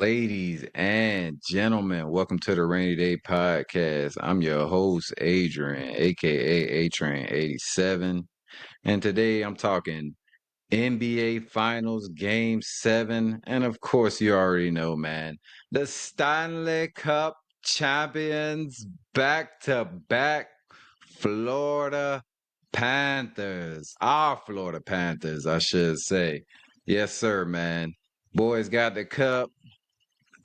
Ladies and gentlemen, welcome to the Rainy Day Podcast. I'm your host, Adrian, aka A-Train 87. And today I'm talking NBA Finals Game 7. And of course, you already know, man, the Stanley Cup champions back to back Florida Panthers. Our Florida Panthers, I should say. Yes, sir, man. Boys got the cup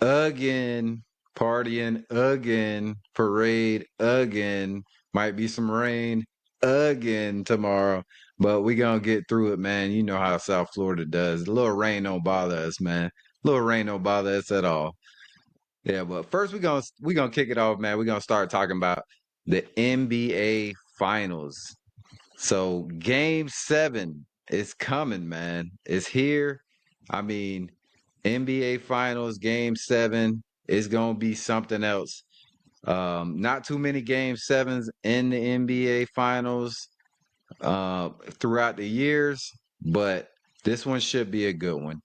again, partying again, parade again. Might be some rain again tomorrow, but we gonna get through it, man. You know how South Florida does. A little rain don't bother us, man. A little rain don't bother us at all. Yeah, but first we gonna kick it off, man. We're gonna start talking about the NBA Finals. So game 7 is coming, man. It's here. I mean, NBA Finals game 7 is gonna be something else. Not too many game 7s in the NBA Finals throughout the years, but this one should be a good one.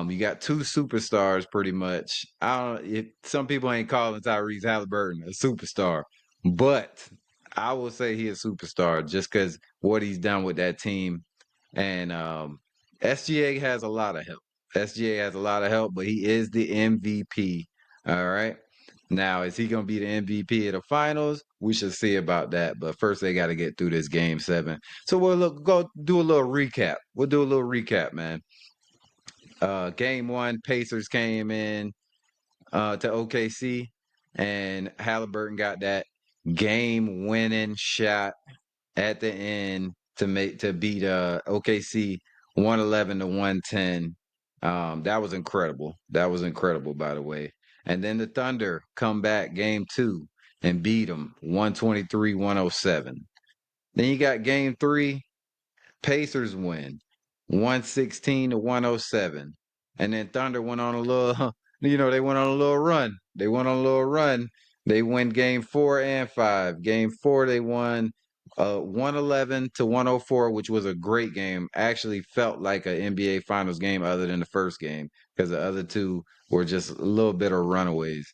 You got two superstars pretty much. I don't some people ain't calling Tyrese Halliburton a superstar, but I will say he is a superstar just because what he's done with that team. And SGA has a lot of help. SGA has a lot of help, but he is the MVP. All right. Now, is he going to be the MVP of the finals? We should see about that. But first, they got to get through this game 7. So go do a little recap. We'll do a little recap, man. Game 1, Pacers came in to OKC, and Halliburton got that game-winning shot at the end to beat OKC 111 to 110. That was incredible. That was incredible, by the way. And then the Thunder come back game 2 and beat them 123-107. Then you got game 3, Pacers win 116 to 107. And then Thunder went on a little, they went on a little run. They went on a little run. They win game 4 and 5. Game 4, they won 111 to 104, which was a great game. Actually felt like an NBA Finals game other than the first game because the other two were just a little bit of runaways.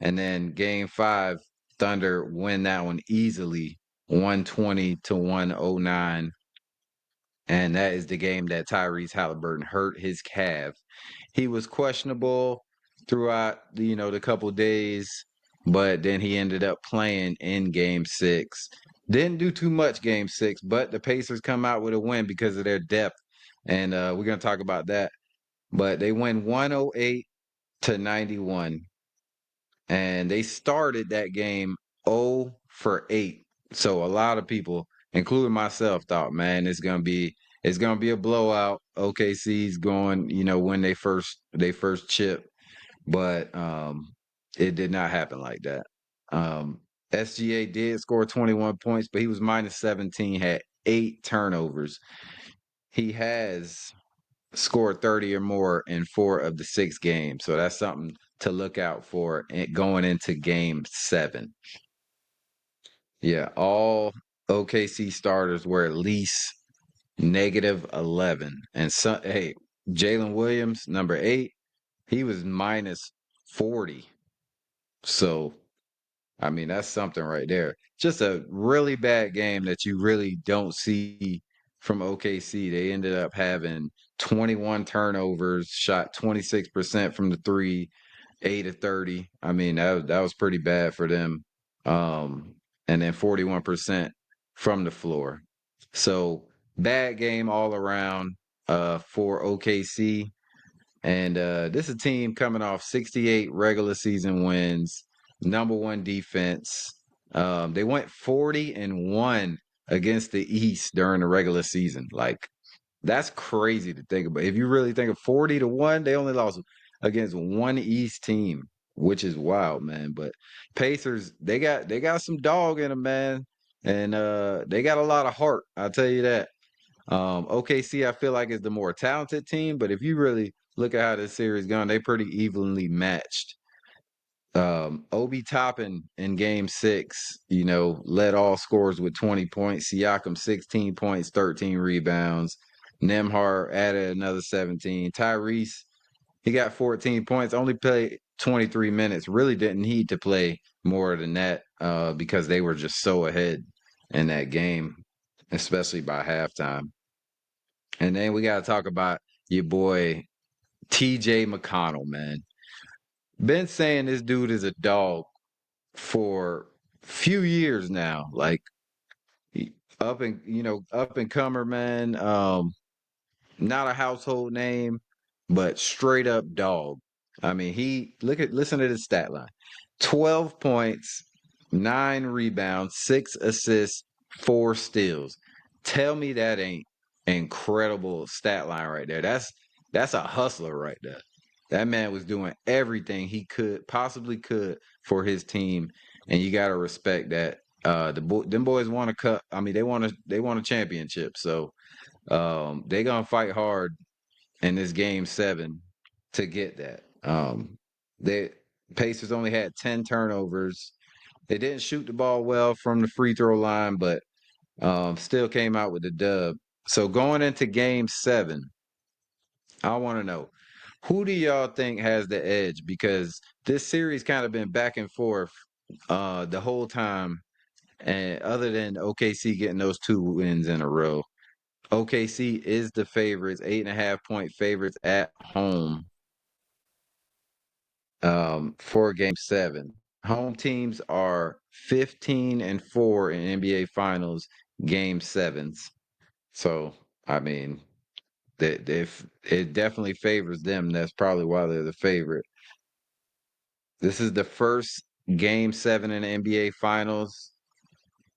And then game 5, Thunder win that one easily, 120 to 109, and that is the game that Tyrese Halliburton hurt his calf. He was questionable throughout the couple days, but then he ended up playing in game 6. Didn't do too much game 6, but the Pacers come out with a win because of their depth, and we're gonna talk about that. But they win 108 to 91, and they started that game 0 for 8. So a lot of people, including myself, thought, man, it's gonna be a blowout. OKC's going, win they first chip, but it did not happen like that. Um, SGA did score 21 points, but he was minus 17, had 8 turnovers. He has scored 30 or more in 4 of the 6 games. So that's something to look out for going into game 7. Yeah, all OKC starters were at least -11. And hey, Jalen Williams, number 8, he was minus 40. So, I mean, that's something right there. Just a really bad game that you really don't see from OKC. They ended up having 21 turnovers, shot 26% from the three, 8 of 30. I mean, that was pretty bad for them. And then 41% from the floor. So bad game all around for OKC. And this is a team coming off 68 regular season wins, number 1 defense. They went 40-1 against the East during the regular season. Like, that's crazy to think about. If you really think of 40-1, they only lost against one East team, which is wild, man. But Pacers, they got some dog in them, man, and they got a lot of heart. I'll tell you that. OKC, I feel like is the more talented team, but if you really look at how this series gone, they pretty evenly matched. Obi Toppin in game 6, led all scorers with 20 points. Siakam 16 points, 13 rebounds. Nemhard added another 17. Tyrese He got 14 points, only played 23 minutes. Really didn't need to play more than that because they were just so ahead in that game, especially by halftime. And then we got to talk about your boy TJ McConnell, man. Been saying this dude is a dog for few years now. Like up and comer, man. Not a household name, but straight up dog. I mean, listen to this stat line: 12 points, 9 rebounds, 6 assists, 4 steals. Tell me that ain't incredible stat line right there. That's a hustler right there. That man was doing everything he possibly could for his team, and you got to respect that. Them boys want a cup. I mean, they want a championship. So they gonna fight hard in this game 7 to get that. The Pacers only had 10 turnovers. They didn't shoot the ball well from the free throw line, but still came out with the dub. So going into game 7, I want to know, who do y'all think has the edge? Because this series kind of been back and forth the whole time, and other than OKC getting those 2 wins in a row. OKC is the favorites, 8.5 point favorites at home for game 7. Home teams are 15-4 in NBA Finals game 7s. So, I mean, if it definitely favors them, that's probably why they're the favorite. This is the first game 7 in the NBA Finals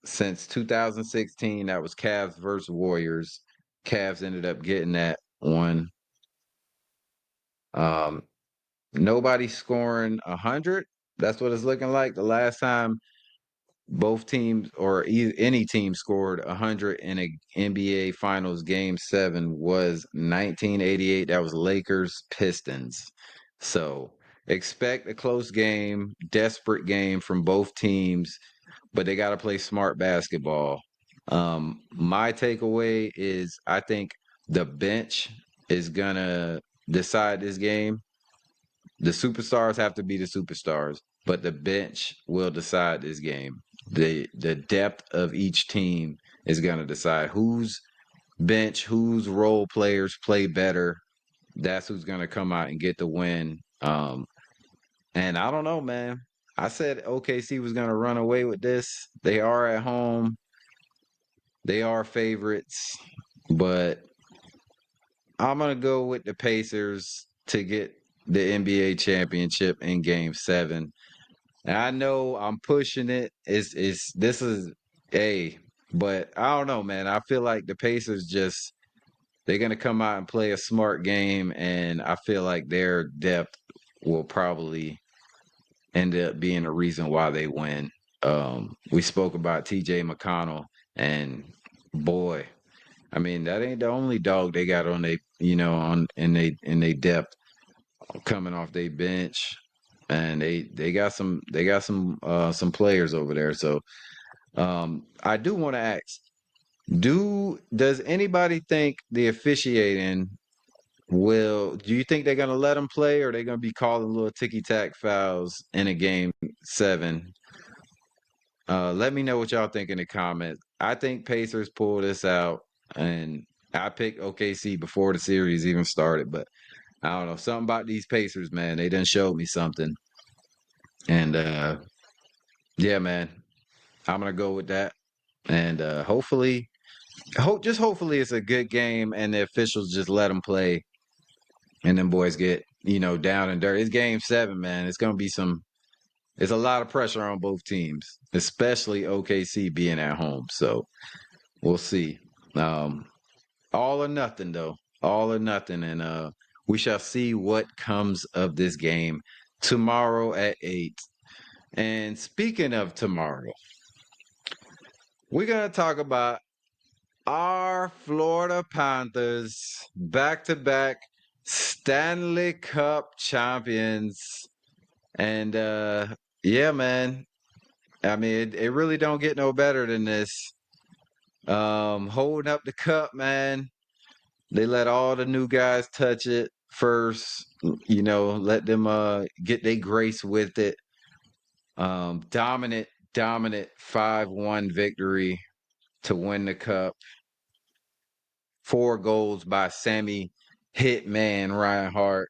since 2016. That was Cavs versus Warriors. Cavs ended up getting that one. Um, Nobody scoring 100. That's what it's looking like. The last time both teams or any team scored 100 in a NBA Finals game 7 was 1988. That was Lakers Pistons. So expect a close game, desperate game from both teams, but they got to play smart basketball. My takeaway is I think the bench is gonna decide this game. The superstars have to be the superstars, but the bench will decide this game. The depth of each team is going to decide whose bench, whose role players play better. That's who's going to come out and get the win. And I don't know, man. I said OKC was going to run away with this. They are at home. They are favorites, but I'm going to go with the Pacers to get the NBA championship in game 7. And I know I'm pushing it. This is a, but I don't know, man. I feel like the Pacers they're gonna come out and play a smart game, and I feel like their depth will probably end up being the reason why they win. We spoke about TJ McConnell, and boy, I mean that ain't the only dog they got on in they depth coming off their bench, and they got some players over there. So I do want to ask, does anybody think the officiating do you think they're gonna let them play, or are they gonna be calling little ticky tack fouls in a game 7? Let me know what y'all think in the comments. I think Pacers pull this out, and I picked OKC before the series even started, but I don't know, something about these Pacers, man. They done showed me something. And yeah, man, I'm gonna go with that. And hopefully it's a good game, and the officials just let them play, and then boys get down and dirty. It's game 7, man. It's gonna be It's a lot of pressure on both teams, especially OKC being at home. So we'll see. Um, all or nothing, though. All or nothing, and we shall see what comes of this game tomorrow at 8. And speaking of tomorrow, we're going to talk about our Florida Panthers, back-to-back Stanley Cup champions. And yeah, man. I mean, it really don't get no better than this. Holding up the cup, man. They let all the new guys touch it. first, let them get their grace with it. Dominant 5-1 victory to win the cup. 4 goals by Sammy Hitman Reinhardt.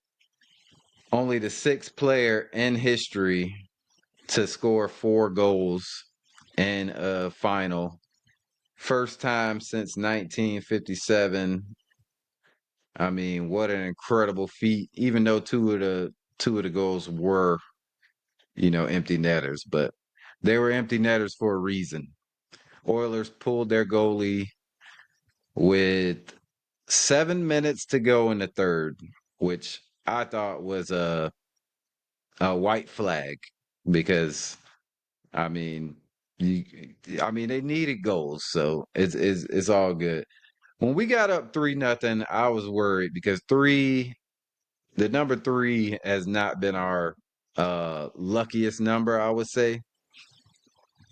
Only the 6th player in history to score 4 goals in a final. First time since 1957. I mean, what an incredible feat, even though two of the goals were, empty netters, but they were empty netters for a reason. Oilers pulled their goalie with 7 minutes to go in the third, which I thought was a white flag because I mean, you, they needed goals, so it's all good. When we got up 3-0, I was worried because the number 3 has not been our luckiest number, I would say,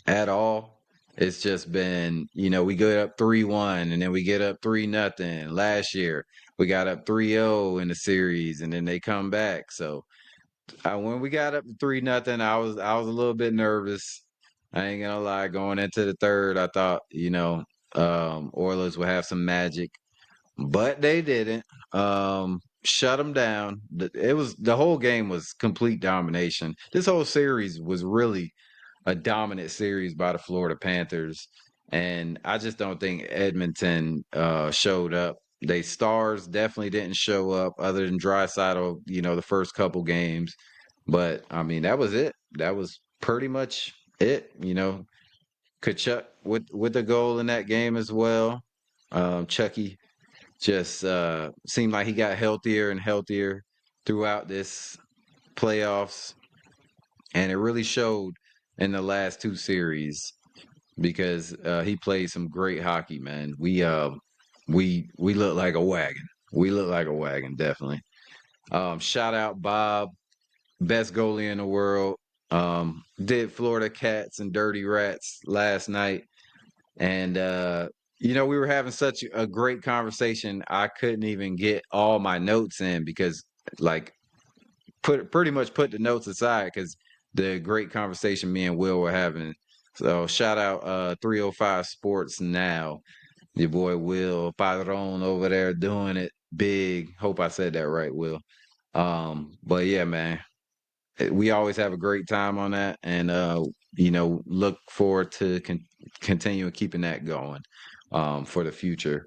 at all. It's just been, we get up 3-1 and then we get up 3-0. Last year, we got up 3-0 in the series and then they come back. So when we got up to 3-0, I was a little bit nervous. I ain't gonna lie. Going into the third, I thought, Oilers would have some magic, but they didn't. Shut them down. The whole game was complete domination. This whole series was really a dominant series by the Florida Panthers, and I just don't think Edmonton showed up. They stars definitely didn't show up, other than Draisaitl, the first couple games. But I mean, that was it. That was pretty much it. Kachuk with the goal in that game as well. Chucky just seemed like he got healthier and healthier throughout this playoffs, and it really showed in the last 2 series because he played some great hockey, man. We look like a wagon. We look like a wagon, definitely. Shout out Bob, best goalie in the world. Did Florida Cats and Dirty Rats last night, and we were having such a great conversation. I couldn't even get all my notes in because, like, pretty much put the notes aside because the great conversation me and Will were having. So shout out 305 Sports Now. Your boy Will Padron over there doing it big. Hope I said that right, Will. But yeah, man, we always have a great time on that, and look forward to continuing keeping that going for the future.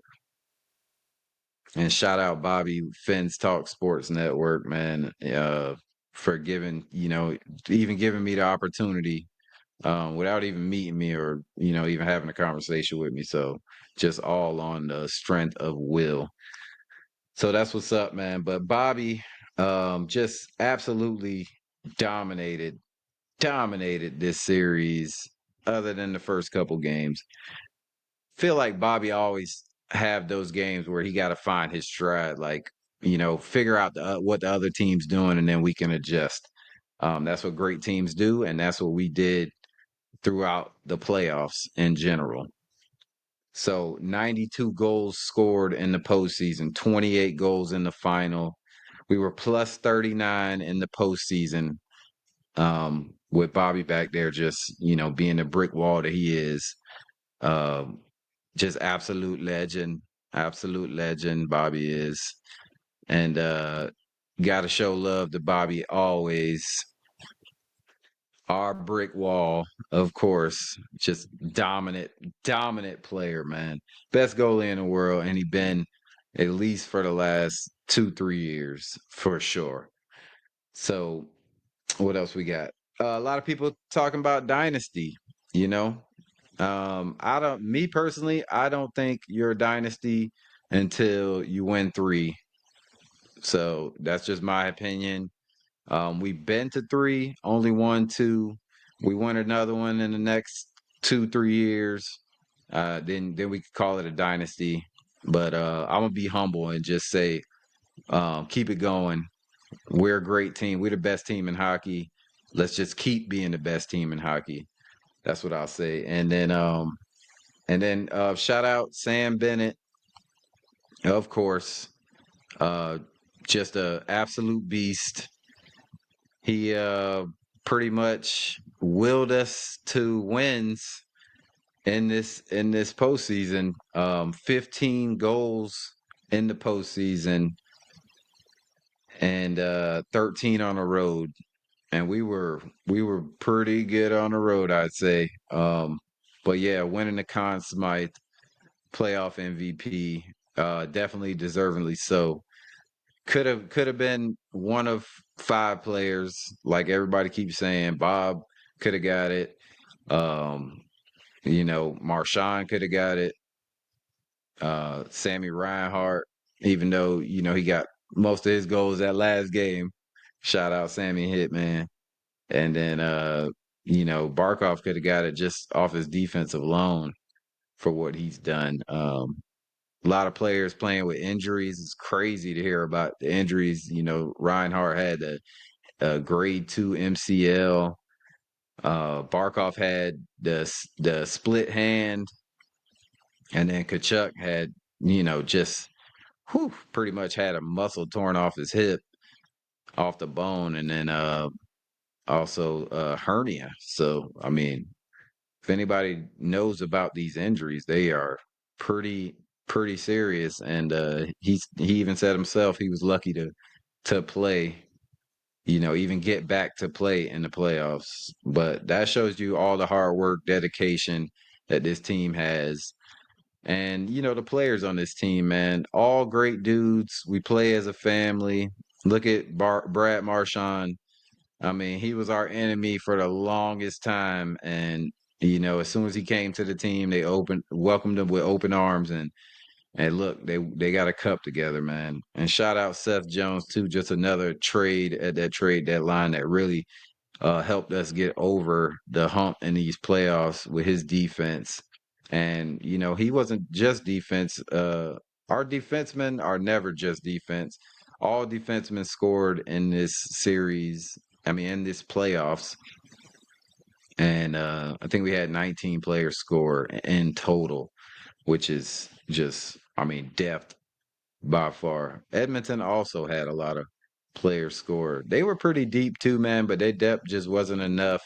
And shout out Bobby Finn's Talk Sports Network, man, for giving even giving me the opportunity without even meeting me or even having a conversation with me. So just all on the strength of Will. So that's what's up, man. But Bobby just absolutely dominated this series other than the first couple games. Feel like Bobby always have those games where he got to find his stride, like, figure out what the other team's doing and then we can adjust. That's what great teams do, and that's what we did throughout the playoffs in general. So 92 goals scored in the postseason, 28 goals in the final. We were plus 39 in the postseason, with Bobby back there just, being the brick wall that he is. Um, just absolute legend Bobby is. And gotta show love to Bobby always. Our brick wall, of course, just dominant player, man. Best goalie in the world, and he been at least for the last 2-3 years for sure. So what else we got? A lot of people talking about dynasty, you know. Me personally, I don't think you're a dynasty until you win 3. So that's just my opinion. We've been to 3, only won 2. We won another one in the next 2-3 years. Then we could call it a dynasty. But I'm gonna be humble and just say, keep it going. We're a great team. We're the best team in hockey. Let's just keep being the best team in hockey. That's what I'll say. And then shout out Sam Bennett, of course. Uh, just a absolute beast. He pretty much willed us to wins in this postseason. 15 goals in the postseason and 13 on the road. And we were pretty good on the road, I'd say. But yeah, winning the Conn Smythe playoff MVP, definitely deservingly so. Could have been one of 5 players, like everybody keeps saying. Bob could have got it. Um, Marshawn could have got it. Sammy Reinhart, even though he got most of his goals that last game. Shout out Sammy Hitman. And then Barkov could have got it just off his defensive alone for what he's done. A lot of players playing with injuries. It's crazy to hear about the injuries. Reinhardt had a grade 2 MCL. Barkov had the split hand, and then Kachuk had just pretty much had a muscle torn off his hip, off the bone, and then also hernia. So I mean, if anybody knows about these injuries, they are pretty serious. And he even said himself he was lucky to play, even get back to play in the playoffs. But that shows you all the hard work, dedication that this team has. And the players on this team, man, all great dudes. We play as a family. Look at Brad Marchand. I mean, he was our enemy for the longest time, and as soon as he came to the team, they welcomed him with open arms, and look, they got a cup together, man. And shout out Seth Jones too, just another trade at that trade deadline that really helped us get over the hump in these playoffs with his defense. And he wasn't just defense. Our defensemen are never just defense. All defensemen scored in this series. I mean, in this playoffs, and I think we had 19 players score in total, which is just, I mean, depth by far. Edmonton also had a lot of players score. They were pretty deep too, man, but their depth just wasn't enough.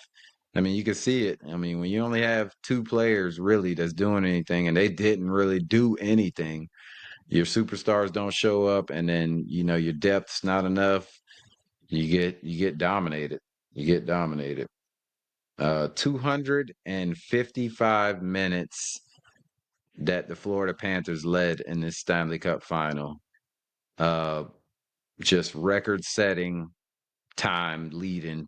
I mean, you can see it. I mean, when you only have 2 players really that's doing anything, and they didn't really do anything, your superstars don't show up, and then your depth's not enough. You get dominated. You get dominated. 255 minutes that the Florida Panthers led in this Stanley Cup final. Uh, just record-setting time leading,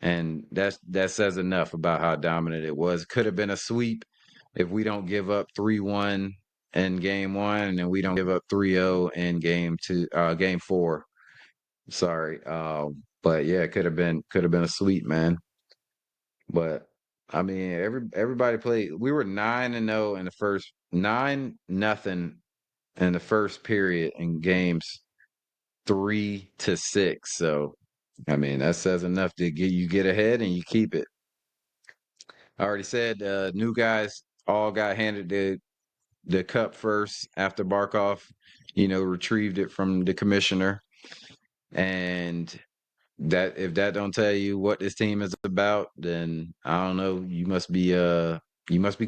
and that says enough about how dominant it was. Could have been a sweep if we don't give up 3-1 in game 1, and then we don't give up 3-0 in game 4. Sorry. But yeah, it could have been a sweep, man. But I mean, everybody played. We were 9-0 in the first, 9-0 in the first period in games 3-6. So I mean, that says enough to get ahead and you keep it. I already said new guys all got handed the cup first after Barkov, retrieved it from the commissioner. And that if that don't tell you what this team is about, then I don't know. You must be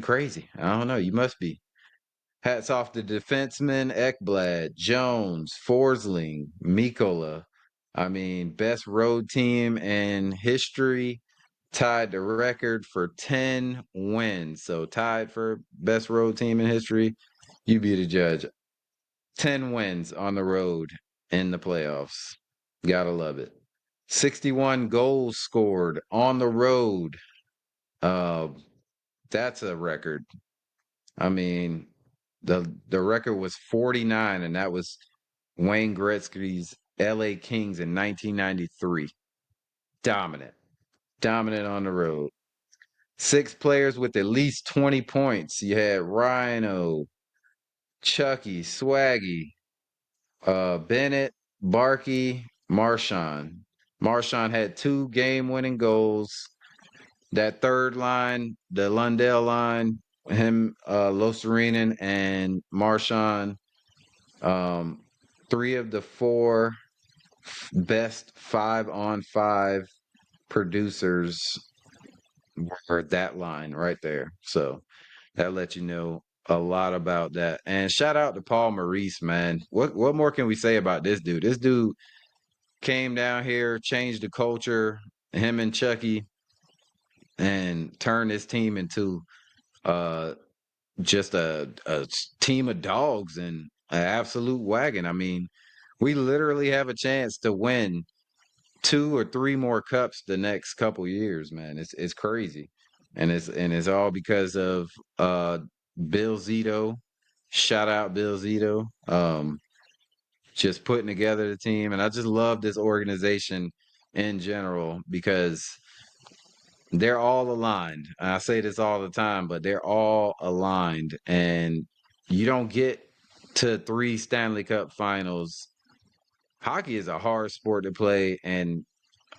crazy. I don't know. You must be. Hats off to defensemen Ekblad, Jones, Forsling, Mikola. I mean, best road team in history, tied the record for 10 wins. So tied for best road team in history. You be the judge. 10 wins on the road in the playoffs. Gotta love it. 61 goals scored on the road. Uh, that's a record. I mean, the record was 49, and that was Wayne Gretzky's LA Kings in 1993. Dominant. Dominant on the road. 6 players with at least 20 points. You had Rhino, Chucky, Swaggy, Bennett, Barkey, Marchand. Marchand had 2 game-winning goals. That third line, the Lundell line, him, Loserinen, and Marchand, 3 of the 4 best 5-on-5 producers were that line right there. So that lets you know a lot about that. And shout out to Paul Maurice, man. What more can we say about this dude? This dude came down here, changed the culture, him and Chucky, and turned his team into uh just a team of dogs and an absolute wagon. I mean, we literally have a chance to win 2 or 3 more cups the next couple years, man. It's crazy. And it's all because of Bill Zito. Shout out Bill Zito. Just putting together the team. And I just love this organization in general because they're all aligned. I say this all the time, but they're all aligned. And you don't get to 3 Stanley Cup finals. Hockey is a hard sport to play and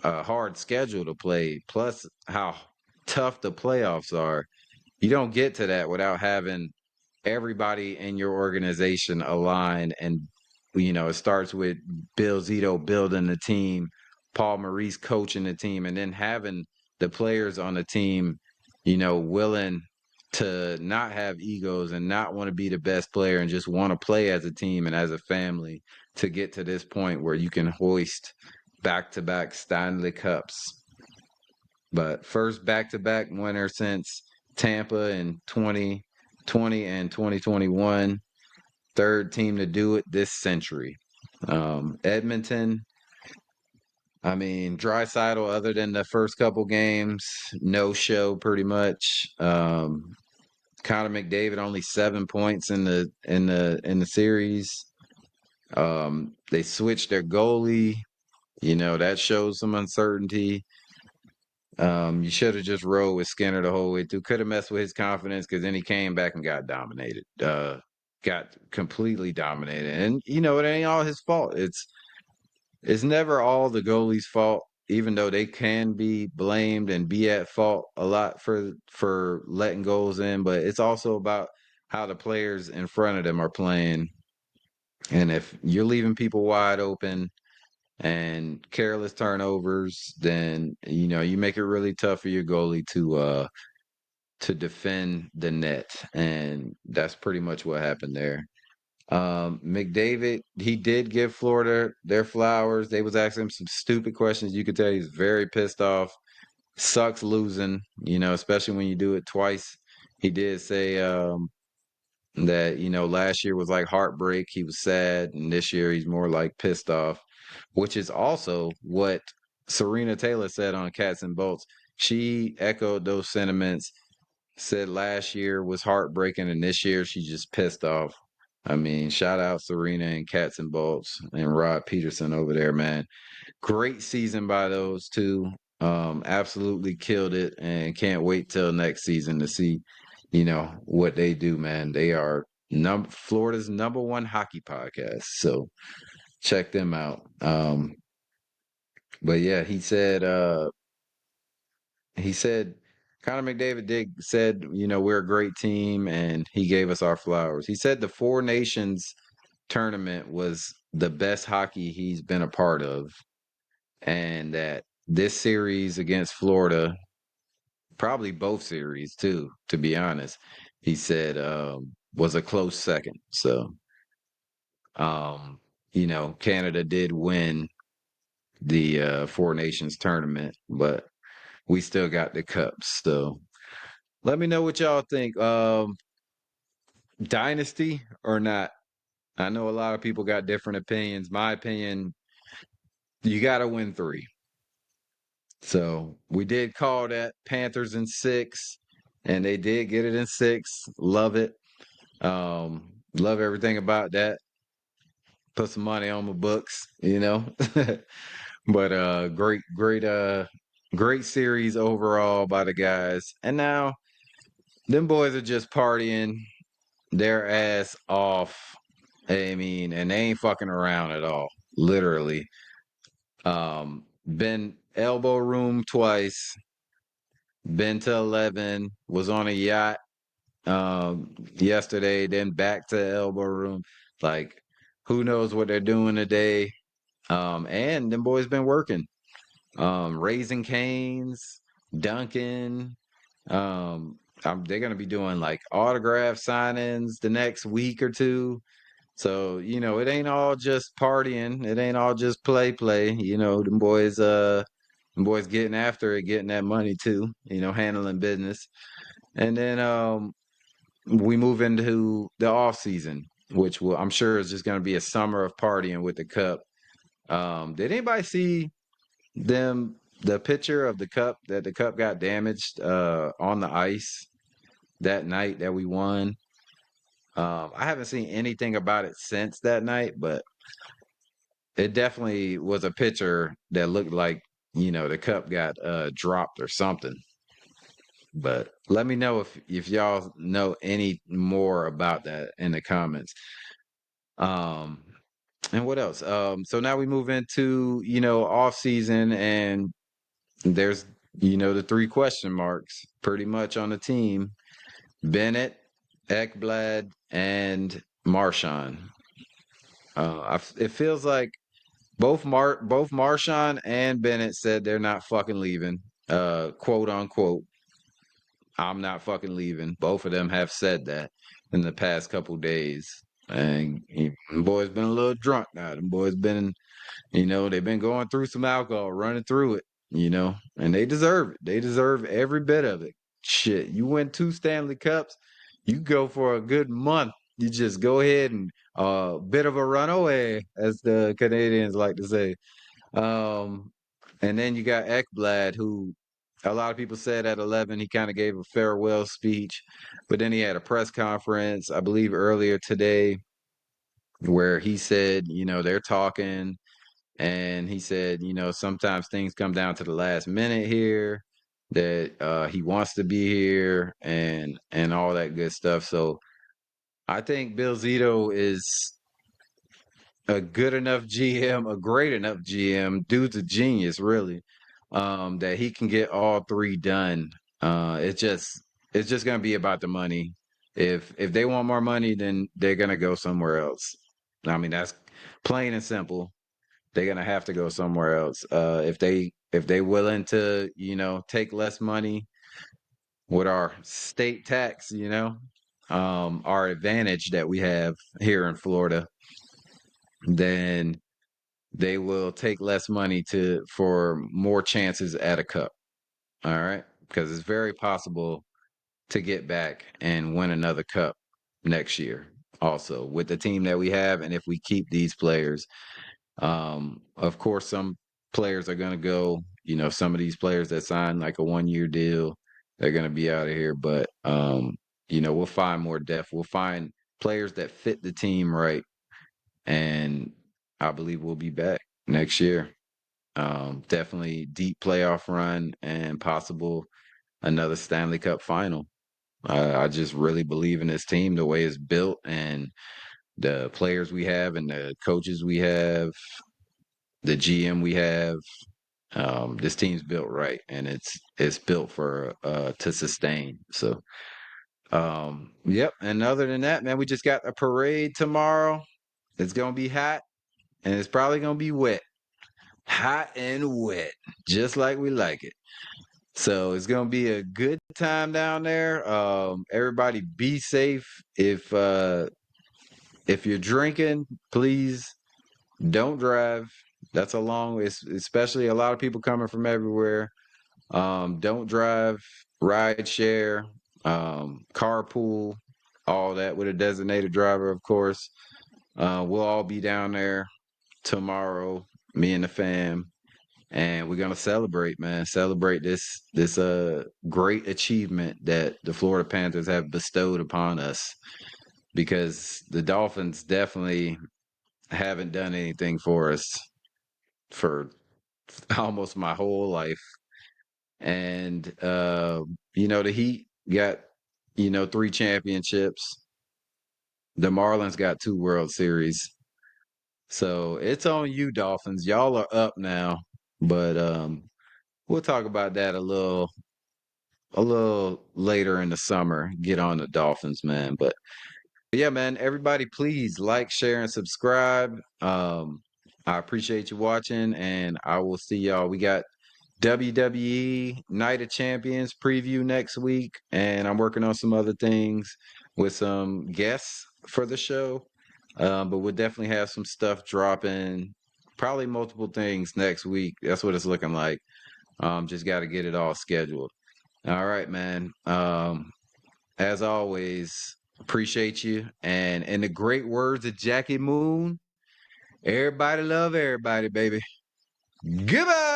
a hard schedule to play, plus how tough the playoffs are. You don't get to that without having everybody in your organization aligned. And, it starts with Bill Zito building the team, Paul Maurice coaching the team, and then having the players on the team, willing to not have egos and not want to be the best player and just want to play as a team and as a family to get to this point where you can hoist back-to-back Stanley Cups. But first back-to-back winner since Tampa in 2020 and 2021. Third team to do it this century. Edmonton, I mean, Draisaitl, other than the first couple games, no show pretty much. Connor McDavid only 7 points in the series. They switched their goalie. That shows some uncertainty. You should have just rode with Skinner the whole way through. Could have messed with his confidence because then he came back and got dominated. Got completely dominated. And it ain't all his fault. It's never all the goalie's fault, even though they can be blamed and be at fault a lot for letting goals in, but it's also about how the players in front of them are playing. And if you're leaving people wide open and careless turnovers, then you make it really tough for your goalie to defend the net, and that's pretty much what happened there. McDavid, he did give Florida their flowers. They was asking him some stupid questions. You could tell he's very pissed off. Sucks losing, especially when you do it twice. He did say that last year was like heartbreak. He was sad, and this year he's more like pissed off, which is also what Serena Taylor said on Cats and Bolts. She echoed those sentiments, said last year was heartbreaking, and this year she's just pissed off. I mean, shout out Serena and Cats and Bolts and Rod Peterson over there, man. Great season by those two. Absolutely killed it, and can't wait till next season to see, what they do, man. They are Florida's #1 hockey podcast, so check them out. But yeah, he said Connor McDavid said, we're a great team, and he gave us our flowers. He said the Four Nations tournament was the best hockey he's been a part of, and that this series against Florida, probably both series too, to be honest, he said was a close second. So, Canada did win the Four Nations tournament, but we still got the cups. So let me know what y'all think. Dynasty or not? I know a lot of people got different opinions. My opinion, you got to win 3. So we did call that Panthers in 6, and they did get it in 6. Love it. Love everything about that. Put some money on my books. But great series overall by the guys. And now them boys are just partying their ass off. I mean, and they ain't fucking around at all. Literally. Been elbow room twice. Been to 11. Was on a yacht yesterday. Then back to elbow room. Like, who knows what they're doing today? And them boys been working. Raising Canes, Duncan. They're gonna be doing like autograph signings the next week or two. So, it ain't all just partying. It ain't all just play. Them boys getting after it, getting that money too, handling business. And then we move into the off season, which I'm sure is just gonna be a summer of partying with the cup. Did anybody see the picture of the cup that the cup got damaged on the ice that night that we won? I haven't seen anything about it since that night, but it definitely was a picture that looked like, the cup got dropped or something. But let me know if y'all know any more about that in the comments. Um, and what else? So now we move into, off season, and there's, the three question marks pretty much on the team: Bennett, Ekblad, and Marshawn. It feels like both Marshawn and Bennett said they're not fucking leaving. Quote unquote, I'm not fucking leaving. Both of them have said that in the past couple days. And them boys been a little drunk now. Them boys been, they've been going through some alcohol, running through it, and they deserve it. They deserve every bit of it. Shit, you win 2 Stanley Cups, you go for a good month. You just go ahead and bit of a runaway, as the Canadians like to say. Um, and then you got Ekblad, who a lot of people said at 11 he kind of gave a farewell speech, but then he had a press conference, I believe, earlier today, where he said, they're talking, and he said, sometimes things come down to the last minute here, that he wants to be here, and all that good stuff. So I think Bill Zito is a good enough GM, a great enough GM. Dude's a genius, really. That he can get all three done. It's just gonna be about the money. If they want more money, then they're gonna go somewhere else. I mean, that's plain and simple. They're gonna have to go somewhere else. If they willing to, take less money with our state tax, our advantage that we have here in Florida, then they will take less money for more chances at a cup. All right, because it's very possible to get back and win another cup next year. Also, with the team that we have, and if we keep these players, of course, some players are going to go. Some of these players that sign like a 1-year deal, they're going to be out of here. But we'll find more depth. We'll find players that fit the team right, and I believe we'll be back next year. Definitely deep playoff run and possible another Stanley Cup final. I just really believe in this team, the way it's built, and the players we have, and the coaches we have, the GM we have. This team's built right, and it's built for to sustain. So, yep. And other than that, man, we just got a parade tomorrow. It's gonna be hot, and it's probably gonna be wet. Hot and wet, just like we like it. So it's gonna be a good time down there. Everybody be safe. If you're drinking, please don't drive. That's a long, especially a lot of people coming from everywhere. Don't drive, ride share, carpool, all that with a designated driver, of course. We'll all be down there tomorrow, me and the fam, and we're gonna celebrate, man. Celebrate this great achievement that the Florida Panthers have bestowed upon us, because the Dolphins definitely haven't done anything for us for almost my whole life. And the Heat got 3 championships. The Marlins got 2 World Series. So it's on you, Dolphins. Y'all are up now, but we'll talk about that a little later in the summer. Get on the Dolphins, man. But yeah, man, everybody, please like, share, and subscribe. I appreciate you watching, and I will see y'all. We got WWE Night of Champions preview next week, and I'm working on some other things with some guests for the show. But we'll definitely have some stuff dropping, probably multiple things next week. That's what it's looking like. Just got to get it all scheduled. All right, man. As always, appreciate you. And in the great words of Jackie Moon, everybody love everybody, baby. Goodbye.